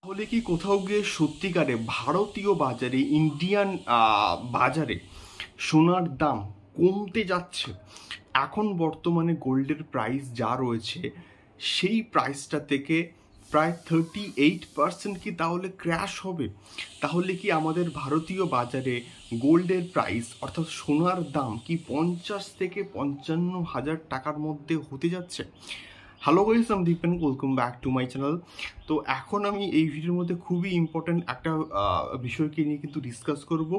তাহলে কি কোথাও গিয়ে সত্যিকারে ভারতীয় বাজারে ইন্ডিয়ান বাজারে সোনার দাম কমতে যাচ্ছে? এখন বর্তমানে গোল্ডের প্রাইস যা রয়েছে সেই প্রাইসটা থেকে প্রায় 38% কি তাহলে ক্র্যাশ হবে? তাহলে কি আমাদের ভারতীয় বাজারে গোল্ডের প্রাইস অর্থাৎ সোনার দাম কি 50 থেকে 55 হাজার টাকার মধ্যে হতে যাচ্ছে? হ্যালো গাইস, আমি Dipen, welcome back to my channel. তো এখন আমি এই ভিডিওর মধ্যে খুবই ইম্পর্ট্যান্ট একটা বিষয়কে নিয়ে কিন্তু ডিসকাস করব।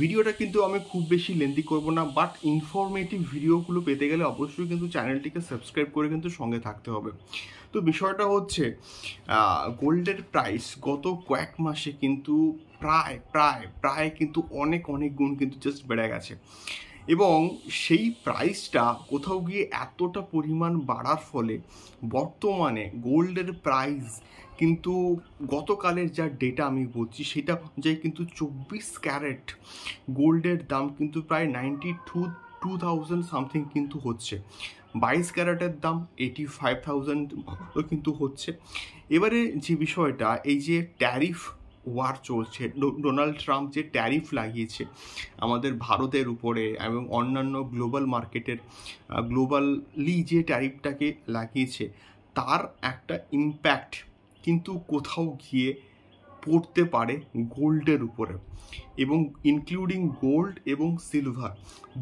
ভিডিওটা কিন্তু আমি খুব বেশি লেন্দি করব না, বাট ইনফরমেটিভ ভিডিওগুলো পেতে গেলে অবশ্যই কিন্তু চ্যানেলটিকে সাবস্ক্রাইব করে কিন্তু সঙ্গে থাকতে হবে। তো বিষয়টা হচ্ছে গোল্ডের প্রাইস গত কয়েক মাসে কিন্তু প্রায় কিন্তু অনেক গুণ কিন্তু জাস্ট বেড়ে গেছে, এবং সেই প্রাইসটা কোথাও গিয়ে এতটা পরিমাণ বাড়ার ফলে বর্তমানে গোল্ডের প্রাইস কিন্তু গতকালের যা ডেটা আমি বলছি সেটা অনুযায়ী কিন্তু 24 ক্যারেট গোল্ডের দাম কিন্তু প্রায় 92,000 সামথিং কিন্তু হচ্ছে। 22 ক্যারেটের দাম 85,000 কিন্তু হচ্ছে। এবারে যে বিষয়টা, এই যে ট্যারিফ ওয়ার চলছে, ডোনাল্ড ট্রাম্প যে ট্যারিফ লাগিয়েছে আমাদের ভারতের উপরে এবং অন্যান্য গ্লোবাল মার্কেটের গ্লোবালি যে ট্যারিফটাকে লাগিয়েছে, তার একটা ইম্প্যাক্ট কিন্তু কোথাও গিয়ে পড়তে পারে গোল্ডের উপরে, এবং ইনক্লুডিং গোল্ড এবং সিলভার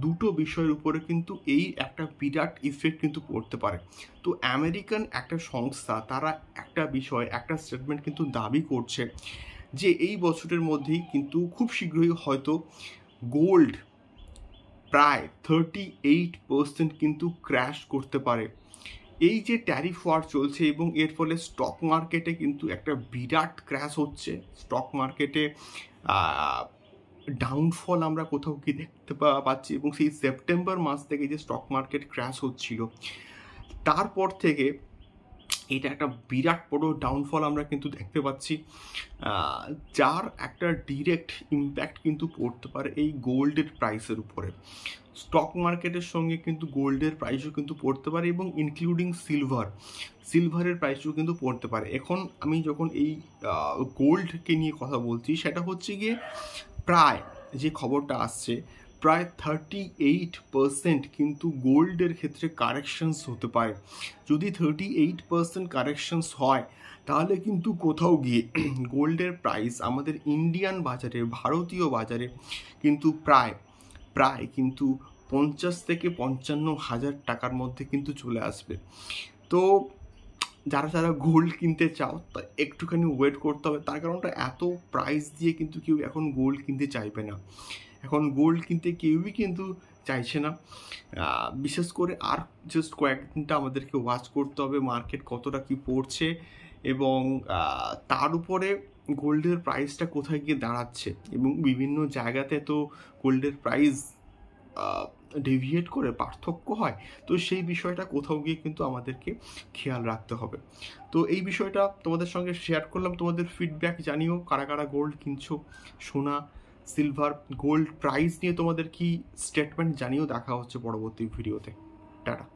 দুটো বিষয়ের উপরে কিন্তু এই একটা বিরাট ইফেক্ট কিন্তু পড়তে পারে। তো আমেরিকান একটা সংস্থা তারা একটা বিষয়, একটা স্টেটমেন্ট কিন্তু দাবি করছে যে এই বছরের মধ্যেই কিন্তু খুব শীঘ্রই হয়তো গোল্ড প্রায় 38% কিন্তু ক্র্যাশ করতে পারে। এই যে ট্যারিফ ওয়ার চলছে এবং এর ফলে স্টক মার্কেটে কিন্তু একটা বিরাট ক্র্যাশ হচ্ছে। স্টক মার্কেটে ডাউনফল আমরা কোথাও কি দেখতে পাচ্ছি, এবং সেই সেপ্টেম্বর মাস থেকে যে স্টক মার্কেট ক্র্যাশ হচ্ছিল, তারপর থেকে এটা একটা বিরাট বড় ডাউনফল আমরা কিন্তু দেখতে পাচ্ছি, যার একটা ডিরেক্ট ইম্প্যাক্ট কিন্তু পড়তে পারে এই গোল্ডের প্রাইসের উপরে। স্টক মার্কেটের সঙ্গে কিন্তু গোল্ডের প্রাইসও কিন্তু পড়তে পারে, এবং ইনক্লুডিং সিলভারের প্রাইসও কিন্তু পড়তে পারে। এখন আমি যখন এই গোল্ডকে নিয়ে কথা বলছি, সেটা হচ্ছে গিয়ে প্রায় যে খবরটা আসছে, প্রায় 38% কিন্তু গোল্ডের ক্ষেত্রে কারেকশনস হতে পারে। যদি 38% কারেকশনস হয়, তাহলে কিন্তু কোথাও গিয়ে গোল্ডের প্রাইস আমাদের ইন্ডিয়ান বাজারে, ভারতীয় বাজারে কিন্তু প্রায় কিন্তু 50 থেকে 55 হাজার টাকার মধ্যে কিন্তু চলে আসবে। তো যারা গোল্ড কিনতে চাও, তা একটুখানি ওয়েট করতে হবে। তার কারণটা, এত প্রাইস দিয়ে কিন্তু কেউ এখন গোল্ড কিনতে চাইবে না। এখন গোল্ড কিনতে কেউই কিন্তু চাইছে না। বিশেষ করে আর জাস্ট কয়েকদিনটা আমাদেরকে ওয়াচ করতে হবে মার্কেট কতটা কি পড়ছে, এবং তার উপরে গোল্ডের প্রাইসটা কোথায় গিয়ে দাঁড়াচ্ছে। এবং বিভিন্ন জায়গাতে তো গোল্ডের প্রাইস ডেভিয়েট করে পার্থক্য হয়, তো সেই বিষয়টা কোথাও গিয়ে কিন্তু আমাদেরকে খেয়াল রাখতে হবে। তো এই বিষয়টা তোমাদের সঙ্গে শেয়ার করলাম। তোমাদের ফিডব্যাক জানিও, কারা গোল্ড কিনছো, সোনা, সিলভার, গোল্ড প্রাইস নিয়ে তোমাদের কি স্টেটমেন্ট জানিও। দেখা হচ্ছে পরবর্তী ভিডিওতে। টাটা।